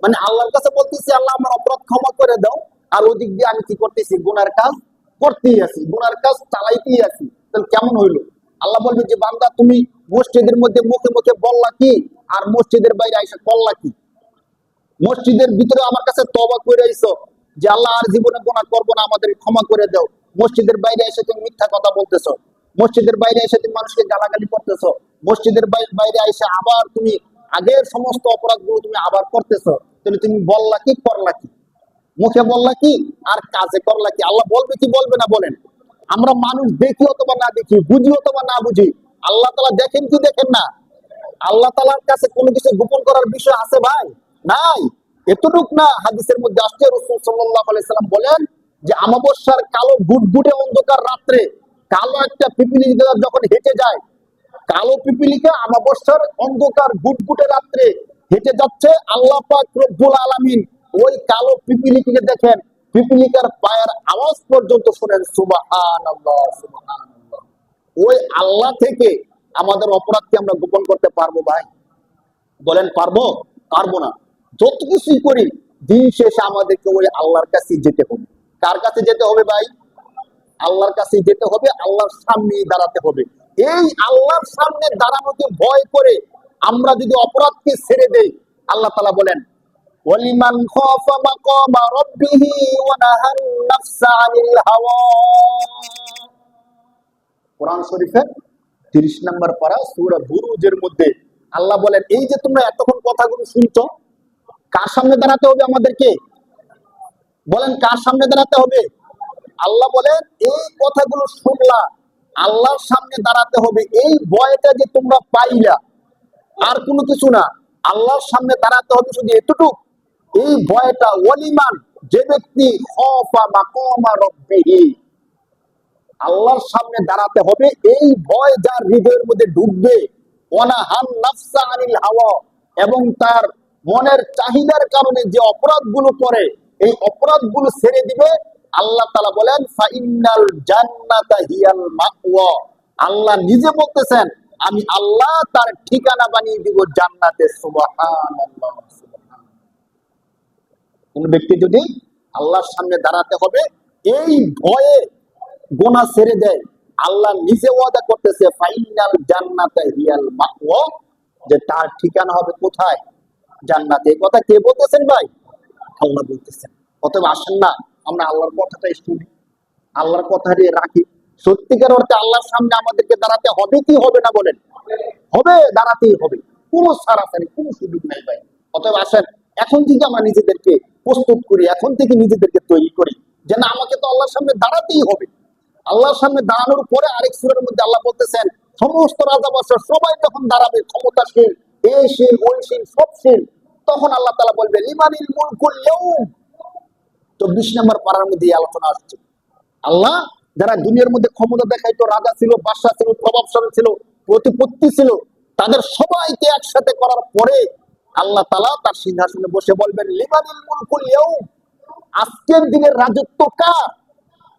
মানে আল্লাহর কাছে বলতেছি আল্লাহ আমার অপরাধ ক্ষমা করে দাও, আর ওদিক দিয়ে আমি কি করতেছি? গুনার কাজ করতেই আছি, গুনার কাজ চালাইতেই আছি। তাহলে কেমন হইলো? আল্লাহ বলবে যে বান্দা তুমি মসজিদের মধ্যে মুখে মুখে বললা কি, আর মসজিদের বাইরে আইসা করলা কি? মসজিদের ভিতরে আমার কাছে তওবা করে আইছো যে আল্লাহ আর জীবনে গুনাহ করব না, আমাদের ক্ষমা করে দাও, মসজিদের বাইরে এসে তুমি মিথ্যা কথা বলতেছো, মসজিদের বাইরে এসে তুমি মানুষকে গালাগালি করতেছো, মসজিদের বাইরে এসে আবার তুমি আগের সমস্ত অপরাধগুলো তুমি আবার করতেছো, তাহলে তুমি বললা কি, করলা কি? মুখে বললা কি আর কাজে করলা কি? আল্লাহ বলবে কি বলবে না বলেন? আমরা মানুষ দেখি অথবা না দেখি, বুঝি অথবা না বুঝি, আল্লাহ তাআলা দেখেন কি দেখেন না? আল্লাহ তাআলার কাছে কোনো কিছু গোপন করার বিষয় আছে ভাই? নাই। এতটুক না, হাদিসের মধ্যে আসছে রাসূল সাল্লাল্লাহু আলাইহি সাল্লাম বলেন যে আমাবস্যার কালো গুটগুটে অন্ধকার রাত্রে কালো একটা পিপীলিকা যখন হেঁটে যায়, কালো পিপীলিকা আমাবস্যার অন্ধকার গুটগুটে রাত্রে হেঁটে যাচ্ছে, আল্লাহ পাক রব্বুল আলামিন ওই কালো পিপীলিকাকে দেখেন, পিপীলিকার পায়ের আওয়াজ পর্যন্ত শুনেন, সুবহানাল্লাহ সুবহানাল্লাহ। ওই আল্লাহ থেকে আমাদের অপরাধকে আমরা গোপন করতে পারবো ভাই? বলেন পারবো? পারবো না। যত কিছুই করি, দিন শেষে আমাদেরকে ওই আল্লাহর কাছে যেতে হবে। কার কাছে যেতে হবে ভাই? আল্লাহর কাছে যেতে হবে, আল্লাহর সামনে দাঁড়াতে হবে। এই আল্লাহর সামনে দাঁড়ানোকে ভয় করে আমরা যদি অপরাধকে ছেড়ে দেই, আল্লাহ তাআলা বলেন ওয়ালিমান খাফা মাকামা রাব্বিহি ওয়া নাহান নাফসা আনিল হাওয়া। কোরআন শরীফের 30 নম্বর পারা সূরা বুরুজের মধ্যে আল্লাহ বলেন, এই যে তোমরা এতক্ষণ কথাগুলো শুনছো, কার সামনে দাঁড়াতে হবে আমাদেরকে? বলেন কার সামনে দাঁড়াতে হবে? আল্লাহ বলেন এই কথাগুলো শুনলা, আল্লাহর সামনে দাঁড়াতে হবে। এই ভয়টা যে তোমরা পাইলা, আর কোনো কিছু না, আল্লাহর সামনে দাঁড়াতে হবে শুধু এতটুক, এই ভয়টা। ওয়ালিমান, যে ব্যক্তি খাফা মাকামা রাব্বিহি, আল্লাহর সামনে দাঁড়াতে হবে, এই ভয় যার হৃদয়ের মধ্যে ঢুকবে, ওয়ানাহান নাফসা আনিল হাওয়া, এবং তার মনের চাহিদার কারণে যে অপরাধগুলো করে এই অপরাধগুলো ছেড়ে দিবে, আল্লাহ তাআলা বলেন ফাইন্নাল জান্নাতা হিয়াল মাওয়া। আল্লাহ নিজে বলতেছেন আমি আল্লাহ তার ঠিকানা বানিয়ে দিব জান্নাতে। সুবহানাল্লাহ সুবহানাল্লাহ। কোন ব্যক্তি যদি আল্লাহর সামনে দাঁড়াতে হবে এই ভয়ে গোনা ছেড়ে দেয়, আল্লাহ নিজে ওয়াদা করতেছে ফাইনাল জান্নাতে হিয়াল মাওয়া, যে তার ঠিকানা হবে কোথায়? জান্নাতে। এই কথা কে বলতেছেন ভাই? আল্লাহ বলতেছেন। অতএব আসেন না আমরা আল্লাহর কথাটাই শুনি, আল্লাহর কথাটি রাখি। সত্যিকার অর্থে আল্লাহর সামনে আমাদেরকে দাঁড়াতে হবে কি হবে না বলেন? হবে, দাঁড়াতেই হবে, কোনো সারাসারি কোনো সুযোগ নাই ভাই। অতএব আসেন এখন থেকে আমরা নিজেদেরকে প্রস্তুত করি, এখন থেকে নিজেদেরকে তৈরি করি যে না আমাকে তো আল্লাহর সামনে দাঁড়াতেই হবে। আল্লাহর সামনে দাঁড়ানোর পরে আরেক সূরার মধ্যে আল্লাহ বলতেছেন সমস্ত রাজা বাদশা সবাই যখন দাঁড়াবে, ক্ষমতাশীল এই শীল ওই শীল সব শীল, তখন আল্লাহ তাআলা বলবে লিমানিল মুলকুল ইয়াউম। 24 নম্বর পারার মধ্যে এই আলোচনা আসছে। আল্লাহ যারা দুনিয়ার মধ্যে ক্ষমতা দেখাইতো, রাজা ছিল, বাদশা ছিল, প্রভাবশালী ছিল, প্রতিপত্তি ছিল, তাদের সবাইকে একসাথে করার পরে আল্লাহ তাআলা তার সিংহাসনে বসে বলবেন লিমানিল মুলকুল ইয়াউম, আজকের দিনের রাজত্ব কার?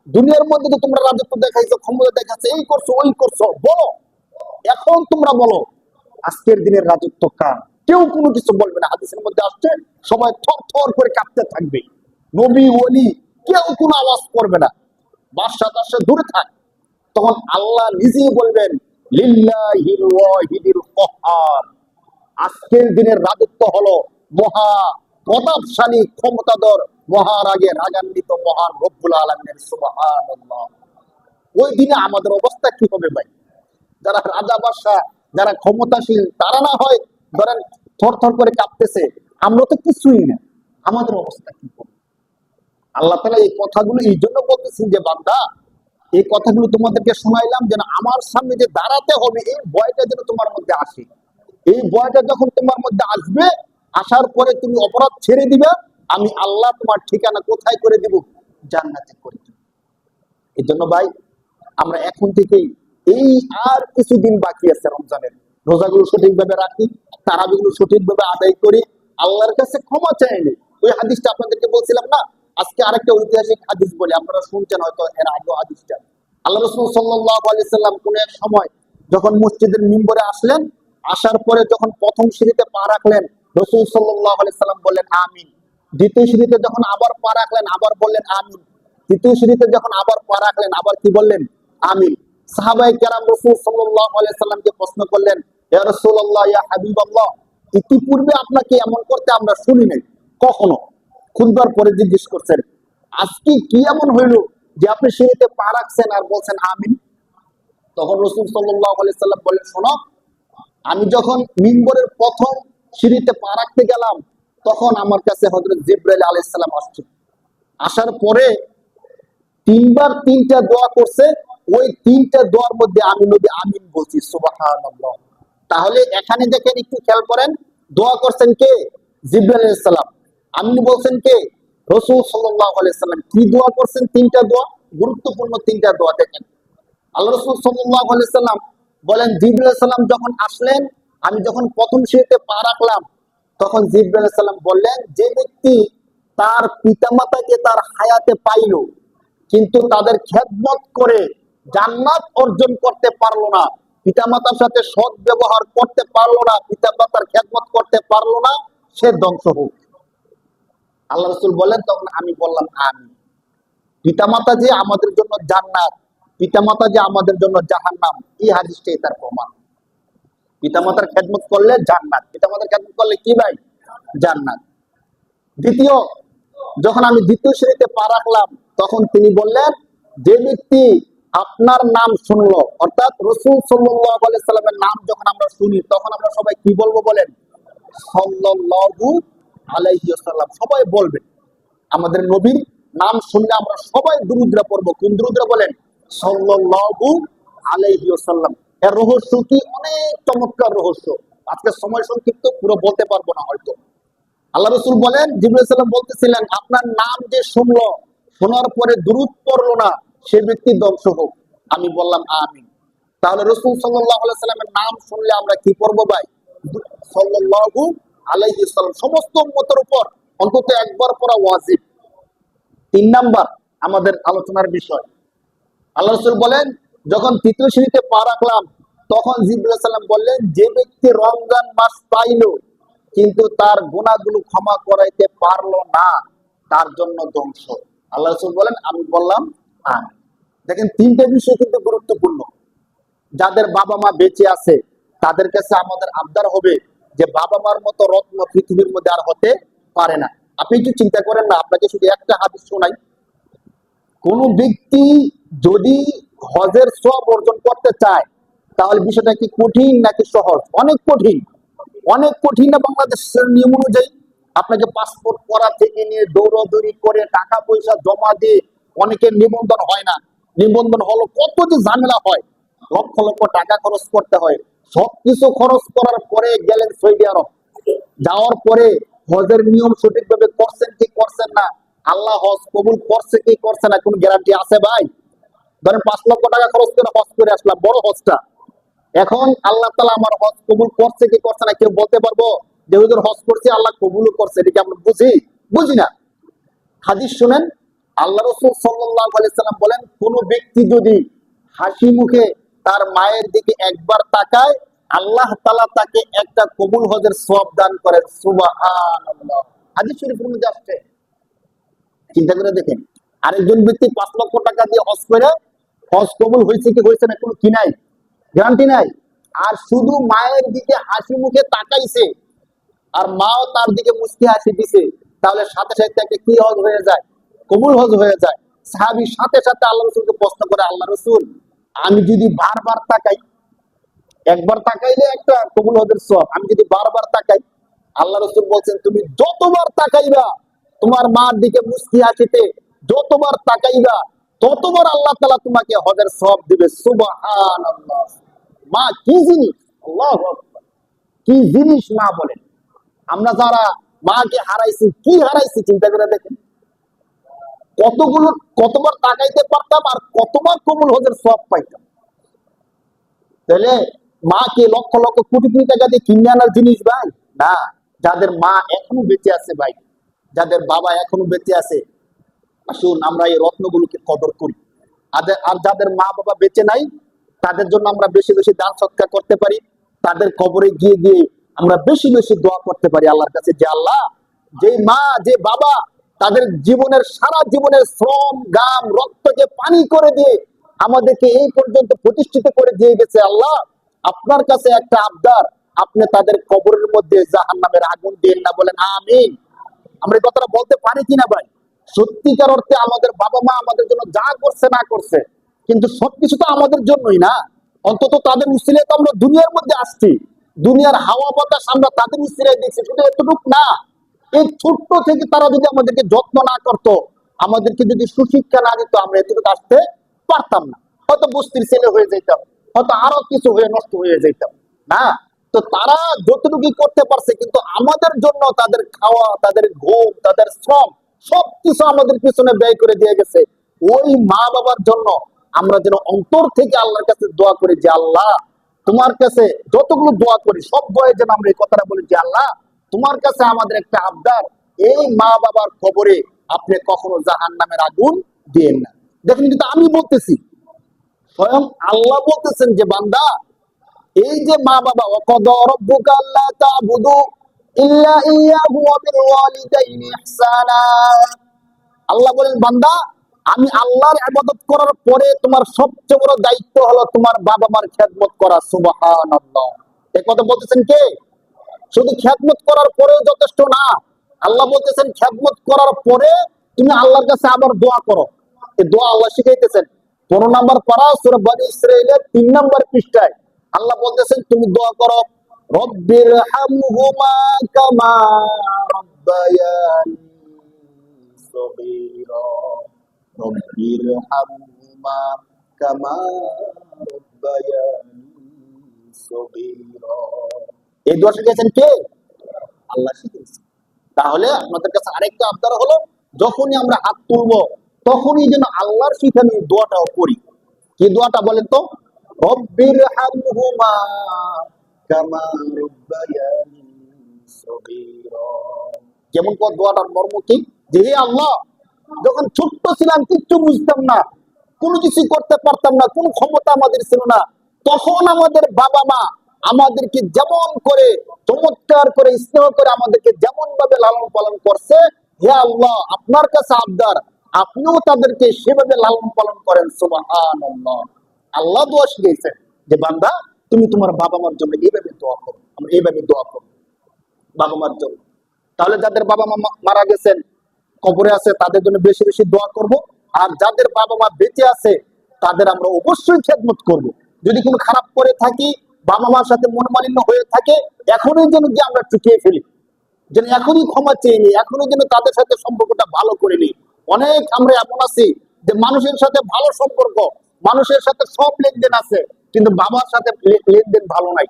দুনিয়ার মধ্যে তো তোমরা রাজত্ব দেখাইছো, ক্ষমতা দেখাইছো, এই করছো ওই করছো, বলো এখন তোমরা বলো আজকের দিনের রাজত্ব কার? কেউ কোনো কিছু বলবে না। হাদিসের মধ্যে আসছে সবাই থর থর করে কাঁপতে থাকবে, নবী ওলি কেউ কোনো আওয়াজ করবে না, বাদশা টাদশা দূরে থাক। তখন আল্লাহ নিজেই বলবেন লিল্লাহিল ওয়াহিদিল কহার, আজকের দিনের রাজত্ব হলো মহা প্রতাপশালী ক্ষমতাধর মহারাগে রাগান্বিত মহান রব্বুল আলামিনের। সুবহানাল্লাহ। ওই দিনে আমাদের অবস্থা কি হবে ভাই? যারা রাজা বাদশাহ, যারা ক্ষমতাশীল, তারা না হয় ধরেন থর থর করে কাঁপতেছে, আমরা তো কিছুই না, আমাদের অবস্থা কি হবে? আল্লাহ তাআলা এই কথাগুলো এই জন্য বলতেছেন যে বান্দা এই কথাগুলো তোমাদেরকে শোনাইলাম যেন আমার সামনে যে দাঁড়াতে হবে এই ভয়টা যেন তোমার মধ্যে আসে। এই ভয়টা যখন তোমার মধ্যে আসবে, আসার পরে তুমি অপরাধ ছেড়ে দিবে, আমি আল্লাহ তোমার ঠিকানা কোথায় করে দিব? জান্নাতে করে দিব। এই জন্য ভাই আমরা এখন থেকেই এই আর কিছুদিন বাকি আছে রমজানের, রোজাগুলো সঠিকভাবে রাখি, তারাবিগুলো সঠিকভাবে আদায় করি, আল্লাহর কাছে ক্ষমা চাইলে। ওই হাদিসটা আপনাদেরকে বলছিলাম না, আজকে আরেকটা ঐতিহাসিক হাদিস বলি, আপনারা শুনছেন হয়তো এর আগে হাদিসটা। আল্লাহ রাসূল সাল্লাল্লাহু আলাইহি সাল্লাম কোন এক সময় যখন মসজিদের মিম্বরে আসলেন, আসার পরে যখন প্রথম সিঁড়িতে পা রাখলেন, রাসূল সাল্লাল্লাহু আলাইহি সাল্লাম বললেন আমিন। দ্বিতীয় সিঁড়িতে যখন আবার পা রাখলেন, আবার বললেন আমিন। তৃতীয় সিঁড়িতে যখন আবার পা রাখলেন, আবার কি বললেন? আমিন। সাহাবায়ে কেরাম রাসূল সাল্লাল্লাহু আলাইহি সাল্লামকে প্রশ্ন করলেন, ইয়া রাসূলুল্লাহ, ইয়া হাবিবাল্লাহ, ইতিপূর্বে আপনাকে এমন করতে আমরা শুনি নাই কখনো। খুতবার পরে জিজ্ঞেস করছেন আজকে কি এমন হইল যে আপনি সিঁড়িতে পা রাখছেন আর বলছেন আমিন? তখন রাসূল সাল্লাল্লাহু আলাইহি সাল্লাম বললেন, শোনো, আমি যখন মিম্বরের প্রথম সিঁড়িতে পা রাখতে গেলাম, তখন আমার কাছে হযরত জিবরাইল আলাইহিস সালাম আসছে। আসার পরে তিনবার তিনটা দোয়া করছে, ওই তিনটা দোয়ার মধ্যে আমি নবী আমিন বলছি। সুবহানাল্লাহ। তাহলে এখানে দেখেন, একটু খেয়াল করেন, দোয়া করছেন কে? জিবরাইল আলাইহিস সালাম। আমিন বলছেন কে? রাসূল সাল্লাল্লাহু আলাইহি সাল্লাম। কি দোয়া করছেন? তিনটা দোয়া, গুরুত্বপূর্ণ তিনটা দোয়া। দেখেন আল্লাহ রাসূল সাল্লাল্লাহু আলাইহি সাল্লাম বলেন জিবরাইল আলাইহিস সালাম যখন আসলেন, আমি যখন প্রথম সিঁড়িতে পা রাখলাম, তখন জিবরাইল আলাইহিস সালাম বললেন যে ব্যক্তি তার পিতামাতাকে তার হায়াতে পাইল কিন্তু তাদের খেদমত করে জান্নাত অর্জন করতে পারলো না, পিতামাতার সাথে সৎ ব্যবহার করতে পারলো না, পিতামাতার খেদমত করতে পারলো না, সে ধ্বংস হোক। আল্লাহ রাসূল বলেন, তখন আমি বললাম আমিন। পিতামাতা যে আমাদের জন্য জান্নাত, পিতামাতা যে আমাদের জন্য জাহান্নাম, এই হাদিসটাই তার প্রমাণ। পিতামাতার খেদমত করলে জান্নাত, পিতামাতার খেদমত করলে কি ভাই? জান্নাত। দ্বিতীয়, যখন আমি দ্বিতীয় শ্রেণীতে পা রাখলাম, তখন তিনি বললেন যে ব্যক্তি আপনার নাম শুনলো, অর্থাৎ রাসূল সাল্লাল্লাহু আলাইহি সাল্লামের নাম যখন আমরা শুনি, তখন আমরা সবাই কি বলবো বলেন? সাল্লাল্লাহু আলাইহি ওয়াসাল্লাম। সবাই বলবেন। আমাদের নবীর নাম শুনলে আমরা সবাই দুরূদরা পড়বো। কোন দুরূদরা বলেন? সাল্লাল্লাহু আলাইহি ওয়াসাল্লাম। এর রহস্য কি? অনেক চমৎকার রহস্য। আজকে সময় সংক্ষিপ্ত, পুরো বলতে পারবো না হয়তো। আল্লাহ রাসূল বলেন, জিবরাইল আলাইহিস সালাম বলতেছিলেন আপনার নাম যে শুনলো, শোনার পরে দুরূদ পড়লো না, সে ব্যক্তি ধ্বংস হোক। আমি বললাম আমিন। তাহলে রাসূল সাল্লাল্লাহু আলাইহি সাল্লামের নাম শুনলে আমরা কি পড়বো ভাই? সাল্লাল্লাহু আলাইহি সাল্লাম। সমস্ত উম্মতের উপর অন্তত একবার পড়া ওয়াজিব। 3 নাম্বার আমাদের আলোচনার বিষয়, আল্লাহ রাসূল বলেন যখন তৃতীয় শ্রেণীতে পা রাখলাম, তখন জিবরাইল আলাইহিস সালাম বললেন যে ব্যক্তি রমজান মাস পাইল কিন্তু তার গুনাহগুলো ক্ষমা করাইতে পারলো না, তার জন্য ধ্বংস। আল্লাহ রাসূল বলেন, আমি বললাম আমিন। দেখেন, তিনটা বিষয় কিন্তু গুরুত্বপূর্ণ। যাদের বাবা মা বেঁচে আছে তাদের কাছে আমাদের আবদার হবে যে বাবা মার মতো রত্ন পৃথিবীর মধ্যে আর হতে পারে না। আপনি কি চিন্তা করেন না, আপনাকে শুধু একটা হাদিস শোনাই। কোন ব্যক্তি যদি হজের সওয়াব অর্জন করতে চায়, তাহলে বিষয়টা কি কঠিন নাকি সহজ? অনেক কঠিন। অনেক কঠিন না? বাংলাদেশের নিয়ম অনুযায়ী আপনাকে পাসপোর্ট করা থেকে নিয়ে দৌড়াদৌড়ি করে টাকা পয়সা জমা দিয়ে, অনেকের নিবন্ধন হয় না, নিবন্ধন হলো কত যে ঝামেলা হয়, লক্ষ লক্ষ টাকা খরচ করতে হয়। সবকিছু খরচ করার পরে গেলেন সৌদি আরব। যাওয়ার পরে হজের নিয়ম সঠিকভাবে করছেন কি করছেন না, আল্লাহ হজ কবুল করছে কি করছে না, কোন গ্যারান্টি আছে ভাই? ধরেন 5 লক্ষ টাকা খরচ করে হজ করে আসলাম, বড় হজটা। এখন আল্লাহ তাআলা আমার হজ কবুল করছে কি করছে না কেউ বলতে পারবো? যে হুজুর হজ করছে, আল্লাহ কবুলও করছে, এটা কি আমরা বুঝি? বুঝি না। হাদিস শুনেন, আল্লাহ রাসূল সাল্লাল্লাহু আলাইহি সাল্লাম বলেন, কোন ব্যক্তি যদি হাসি মুখে তার মায়ের দিকে একবার তাকায়, আল্লাহ তাআলা তাকে একটা কবুল হজের সওয়াব দান করেন। সুবহানাল্লাহ। হাদিস শরীফের মধ্যে আসছে। চিন্তা করে দেখেন, আরেকজন ব্যক্তি 5 লক্ষ টাকা দিয়ে হজ করে, হজ কবুল হয়েছে কি হয়েছে না কোনো কি নাই, গ্যারান্টি নাই। আর শুধু মায়ের দিকে হাসি মুখে তাকাইছে, আর মাও তার দিকে মুচকি হাসি দিছে, তাহলে সাথে সাথে একটা কি হজ হয়ে যায়? কবুল হজ হয়ে যায়। সাহাবী সাথে সাথে আল্লাহ রাসূলকে প্রশ্ন করে, আল্লাহ রাসূল, আমি যদি বারবার তাকাই, একবার তাকাইলে একটা কবুল হজের সওয়াব, আমি যদি বারবার তাকাই? আল্লাহ রাসূল বলছেন, তুমি যতবার তাকাইবা তোমার মার দিকে মুচকি হাসিতে, যতবার তাকাইবা ততবার আল্লাহ তাআলা তোমাকে হজের সওয়াব দিবে। সুবহানাল্লাহ। মা কি জিনিস! আল্লাহু আকবার। কি জিনিস মা বলেন। আমরা যারা মাকে হারাইছি, কি হারাইছি চিন্তা করে দেখেন। কতগুলো, কতবার তাকাইতে পারতাম আর কতবার কবুল হজের সওয়াব পাইতাম। তাহলে মা কি লক্ষ লক্ষ কোটি কোটি টাকা দিয়ে কিনে আনার জিনিস ভাই? না। যাদের মা এখনো বেঁচে আছে ভাই, যাদের বাবা এখনো বেঁচে আছে, আসুন আমরা এই রত্নগুলোকে কদর করি। আর যাদের মা বাবা বেঁচে নাই, তাদের জন্য আমরা বেশি বেশি দান সৎকার করতে পারি। তাদের কবরে গিয়ে গিয়ে আমরা বেশি বেশি দোয়া করতে পারি আল্লাহর কাছে, যে আল্লাহ, যে মা যে বাবা তাদের জীবনের সারা জীবনের শ্রম ঘাম রক্তকে পানি করে দিয়ে আমাদেরকে এই পর্যন্ত প্রতিষ্ঠিত করে দিয়ে গেছে, আল্লাহ আপনার কাছে একটা আবদার, আপনি তাদের কবরের মধ্যে জাহান্নামের আগুন দিন না। বলেন আমিন। আমরা এই কথাটা বলতে পারি কিনা ভাই? সত্যিকার অর্থে আমাদের বাবা মা আমাদের জন্য যা করছে না করছে, কিন্তু সবকিছু তো আমাদের জন্যই না। অন্তত তাদের উসিলায় তো আমরা দুনিয়ার মধ্যে আসছি, দুনিয়ার হাওয়া বাতাস আমরা তাদের উসিলায় দেখছি। শুধু এতটুক না, এই ছোট্ট থেকে তারা যদি আমাদেরকে যত্ন না করতো, আমাদেরকে যদি সুশিক্ষা না দিত, আমরা এতটুকু আসতে পারতাম না। হয়তো বস্তির ছেলে হয়ে যেতাম, হয়তো আরো কিছু হয়ে নষ্ট হয়ে যেতাম না। তো তারা যতটুকু করতে পারছে, কিন্তু আমাদের জন্য তাদের খাওয়া, তাদের ঘুম, তাদের শ্রম সবকিছু আমাদের পিছনে ব্যয় করে দিয়ে গেছে। ওই মা বাবার জন্য আমরা যেন অন্তর থেকে আল্লাহর কাছে দোয়া করি, যে আল্লাহ তোমার কাছে যতগুলো দোয়া করি সব দোয়ায় যেন আমরা এই কথাটা বলি, যে আল্লাহ তোমার কাছে আমাদের একটা আবদার, এই মা বাবার কবরে আপনি কখনো জাহান্নামের আগুন দিয়েন না। দেখেন, কিন্তু আমি বলতেছি, স্বয়ং আল্লাহ বলতেছেন যে বান্দা, এই যে মা বাবা, ওয়াকাদা রাব্বুকা আল্লা তা'বুদু ইল্লা ইয়্যাহু ওয়া বিল ওয়ালিদাইনি ইহসানা। আল্লাহ বলেন, বান্দা আমি আল্লাহর ইবাদত করার পরে তোমার সবচেয়ে বড় দায়িত্ব হলো তোমার বাবা মার খেদমত করা। সুবহানাল্লাহ। এই কথা বলতেছেন কে? শুধু খেদমত করার পরেও যথেষ্ট না। আল্লাহ বলতেছেন খেদমত করার পরে তুমি আল্লাহর কাছে আবার দোয়া করো। এই দোয়া আল্লাহ শিখাইতেছেন। 15 নম্বর পারা সূরা বনী ইসরাঈলের 3 নম্বর পৃষ্ঠায় আল্লাহ বলতেছেন, তুমি দোয়া করো, রব্বির হামহুমা কামা রাব্বায়ানি সগীরা, রব্বির হামহুমা কামা রাব্বায়ানি সগীরা। এই দোয়া শিখিয়েছেন কে? আল্লাহ শিখিয়েছেন। তাহলে আপনাদের কাছে আরেকটা আবদার হলো, যখনই আমরা হাত তুলবো তখনই যেন আল্লাহর শিখানো দোয়াটাও করি। কি দোয়াটা বলেন তো? রব্বির হামহুমা কামা রাব্বায়ানি সগীরা। যেমন কোন দোয়াটার মর্ম কি? যে হে আল্লাহ, যখন ছোট্ট ছিলাম, কিচ্ছু বুঝতাম না, কোনো কিছু করতে পারতাম না, কোন ক্ষমতা আমাদের ছিল না, তখন আমাদের বাবা মা আমাদেরকে যেমন করে চমৎকার করে স্নেহ করে আমাদেরকে যেমন ভাবে লালন পালন করছে, হে আল্লাহ, আপনার কাছে আবদার, আপনিও তাদেরকে সেভাবে লালন পালন করেন। সুবহানাল্লাহ। আল্লাহ দোয়া শিখিয়েছেন যে বান্দা, তুমি তোমার বাবা মার জন্য এইভাবে দোয়া করো। আমরা এইভাবে দোয়া করো বাবা মার জন্য। তাহলে যাদের বাবা মা মারা গেছেন, কবরে আছে, তাদের জন্য বেশি বেশি দোয়া করব। আর যাদের বাবা মা বেঁচে আছে, তাদের আমরা অবশ্যই খেদমত করব। যদি কোনো খারাপ করে থাকি, বাবা মার সাথে মনোমালিন্য হয়ে থাকে, এখনই যেন যে আমরা চুকিয়ে ফেলি, যেন এখনই ক্ষমা চেয়ে নিই, এখনই যেন তাদের সাথে সম্পর্কটা ভালো করে নিই। অনেক আমরা এমন আছি যে মানুষের সাথে ভালো সম্পর্ক, মানুষের সাথে সব লেনদেন আছে, কিন্তু বাবার সাথে লেনদেন ভালো নাই।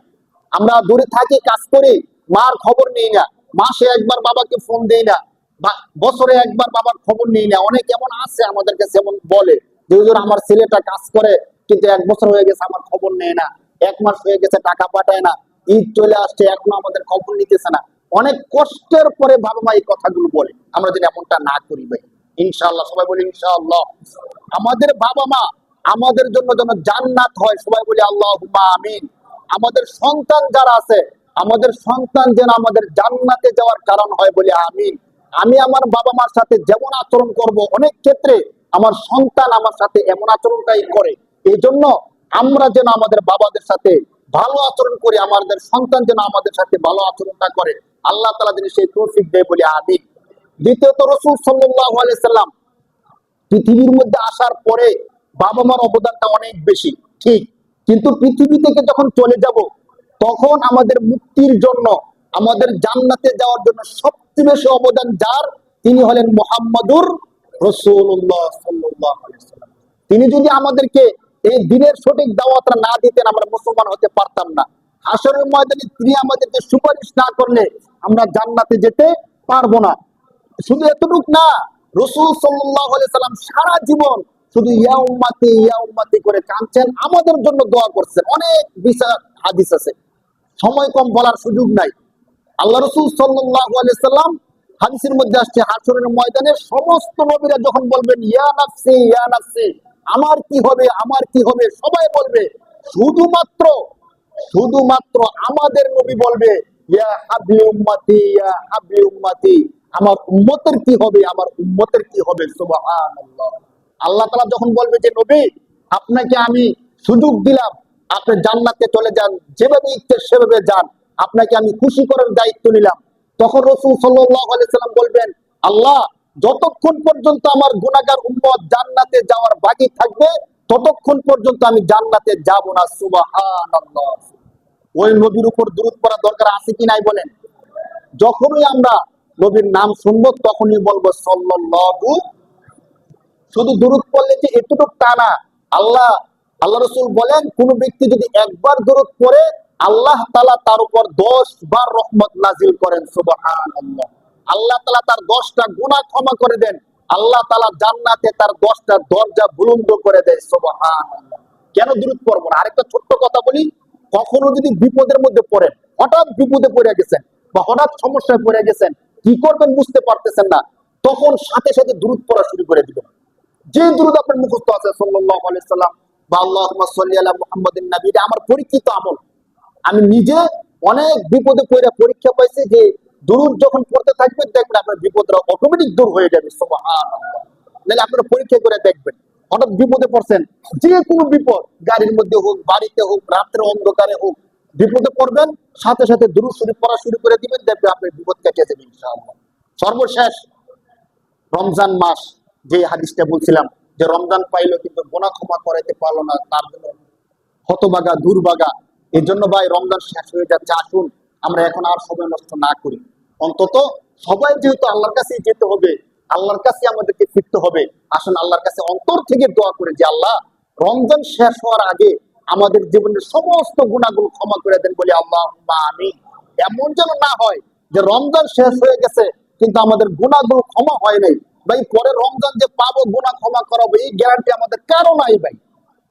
আমরা দূরে থাকি, কাজ করি, মার খবর নেই না, মাসে একবার বাবাকে ফোন দেই না, বা বছরে একবার বাবার খবর নেই না। অনেক এমন আছে আমাদের কাছে, এমন বলে যে হুজুর, আমার ছেলেটা কাজ করে, কিন্তু 1 বছর হয়ে গেছে আমার খবর নেয় না, 1 মাস হয়ে গেছে টাকা পাঠায় না, ঈদ চলে আসছে এখনো আমাদের খবর নিতেছে না। অনেক কষ্টের পরে বাবা মা এই কথাগুলো বলে। আমরা যদি এমনটা না করি ভাই, ইনশাআল্লাহ, সবাই বলি ইনশাআল্লাহ, আমাদের বাবা মা আমাদের জন্য যেন জান্নাত হয়। সবাই বলি আল্লাহুম্মা আমিন। আমাদের সন্তান যারা আছে, আমাদের সন্তান যেন আমাদের জান্নাতে যাওয়ার কারণ হয়, বলি আমিন। আমি আমার বাবা মার সাথে যেমন আচরণ করব, অনেক ক্ষেত্রে আমার সন্তান আমার সাথে এমন আচরণটাই করে। এই জন্য আমরা যেন আমাদের বাবাদের সাথে ভালো আচরণ করি, আমাদের সন্তান যেন আমাদের সাথে ভালো আচরণটা করে। আল্লাহ তাআলা যেন সেই তৌফিক দেয়, বলি আমিন। দ্বিতীয়ত, রাসূল সাল্লাল্লাহু আলাইহি সাল্লাম পৃথিবীর মধ্যে আসার পরে বাবা মার অবদানটা অনেক বেশি, ঠিক, কিন্তু পৃথিবী থেকে যখন চলে যাব, তখন আমাদের মুক্তির জন্য, আমাদের জান্নাতে যাওয়ার জন্য সবচেয়ে বেশি অবদান যার, তিনি হলেন মুহাম্মাদুর রাসূলুল্লাহ সাল্লাল্লাহু আলাইহি ওয়াসাল্লাম। তিনি যদি আমাদেরকে এই দিনের সঠিক দাওয়াতটা না দিতেন, আমরা মুসলমান হতে পারতাম না। হাসরের ময়দানে তিনি আমাদেরকে সুপারিশ না করলে আমরা জান্নাতে যেতে পারবো না। শুধু এতটুক না, রাসূল সাল্লাল্লাহু আলাইহি সাল্লাম সারা জীবন শুধু ইয়া উম্মতি ইয়া উম্মতি করে কাঁদছেন, আমাদের জন্য দোয়া করছেন। অনেক বিষয় হাদিস আছে, সময় কম, বলার সুযোগ নাই। আল্লাহ রাসূল সাল্লাল্লাহু আলাইহি সাল্লাম হাদিসের মধ্যে আসছে, হাসরের ময়দানে সমস্ত নবীরা যখন বলবেন ইয়া নাফসি, আমার কি হবে, আমার কি হবে, সবাই বলবে, শুধুমাত্র শুধুমাত্র আমাদের নবী বলবে ইয়া হাবলি উম্মতি ইয়া হাবলি উম্মতি, আমার উম্মতের কি হবে, আমার উম্মতের কি হবে। সুবহানাল্লাহ। আল্লাহ তাআলা যখন বলবে যে নবী, আপনাকে আমি সুযোগ দিলাম, আপনি জান্নাতে চলে যান, যেভাবে ইচ্ছে সেভাবে যান, আপনাকে আমি খুশি করার দায়িত্ব নিলাম, তখন রাসূল সাল্লাল্লাহু আলাইহি সাল্লাম বলবেন, আল্লাহ, যতক্ষণ পর্যন্ত আমার গুনাহগার উম্মত জান্নাতে যাওয়ার বাকি থাকবে, ততক্ষণ পর্যন্ত আমি জান্নাতে যাব না। সুবহানাল্লাহ। ওই নবীর উপর দুরূদ পড়ার দরকার আছে কি নাই বলেন? যখনই আমরা নবীর নাম শুনবো, তখনই বলবো সাল্লাল্লাহু। শুধু দুরূদ পড়লে যে এতটুকু তা না। আল্লাহ আল্লাহ রাসূল বলেন, কোন ব্যক্তি যদি একবার দুরূদ পড়ে, আল্লাহ তাআলা তার উপর 10 বার রহমত নাজিল করেন। সুবহানাল্লাহ। আল্লাহ তাআলা তার 10টা গুনাহ ক্ষমা করে দেন। আল্লাহ তাআলা জান্নাতে তার 10টা দরজা বুলন্দ করে দেয়। সুবহানাল্লাহ। কেন দুরূদ পড়বো না? আরেকটা ছোট্ট কথা বলি, কখনো যদি বিপদের মধ্যে পড়েন, হঠাৎ বিপদে পড়ে গেছেন বা হঠাৎ সমস্যায় পড়ে গেছেন, কি করবেন বুঝতে পারতেছেন না, তখন সাথে সাথে দুরূদ পড়া শুরু করে দিবেন। যে দুরূদ আপনার মুখস্থ আছে, সাল্লাল্লাহু আলাইহি সাল্লাম বা আল্লাহুম্মা সাল্লি আলা মুহাম্মাদিন নবী, এটা আমার পরিচিত আমল। আমি নিজে অনেক বিপদে পড়ে পরীক্ষা পাইছি যে দুরূদ যখন পড়তে থাকবেন, দেখবেন আপনার বিপদটা অটোমেটিক দূর হয়ে যাবে। সুবহানাল্লাহ। নাহলে আপনারা পরীক্ষা করে দেখবেন, হঠাৎ বিপদে পড়ছেন, যে কোনো বিপদ, গাড়ির মধ্যে হোক, বাড়িতে হোক, রাত্রে অন্ধকারে হোক, বিপদে পড়বেন, সাথে সাথে দুরূদ শরীফ পড়া শুরু করে দিবেন, দেখবেন আপনার বিপদ কেটে যাবে ইনশাআল্লাহ। সর্বশেষ, রমজান মাস, যে হাদিসটা বলছিলাম যে রমজান পাইলো কিন্তু গুনাহ ক্ষমা করাইতে পারলো না, তার জন্য হতবাগা, দুর্বাগা। এই জন্য ভাই, রমজান শেষ হয়ে যাচ্ছে, আসুন আমরা এখন আর সময় নষ্ট না করি। অন্তত সবাই যেহেতু আল্লাহর কাছে যেতে হবে, আল্লাহর কাছে আমাদেরকে ফিরতে হবে, আসুন আল্লাহর কাছে অন্তর থেকে দোয়া করে যে আল্লাহ, রমজান শেষ হওয়ার আগে আমাদের জীবনের সমস্ত গুনাহগুলো ক্ষমা করে দেন, বলি আল্লাহুম্মা আমিন। এমন যেন না হয় যে রমজান শেষ হয়ে গেছে কিন্তু আমাদের গুনাহগুলো ক্ষমা হয় নাই। ভাই, পরে রমজান যে পাবো, গুনাহ ক্ষমা করাবো, এই গ্যারান্টি আমাদের কারো নাই ভাই।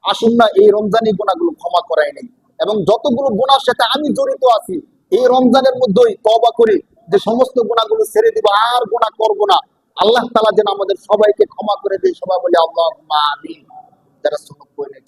আসুন না এই রমজানি গুনাহগুলো ক্ষমা করাই নেই, এবং যতগুলো গুনাহর সাথে আমি জড়িত আছি, এই রমজানের মধ্যেই তওবা করি যে সমস্ত গুনাহগুলো ছেড়ে দিব, আর গুনাহ করব না। আল্লাহ তাআলা যেন আমাদের সবাইকে ক্ষমা করে দেয়। সবাই বলি আল্লাহুম্মা আমিন। যারা সুন্নাত পড়ে নেই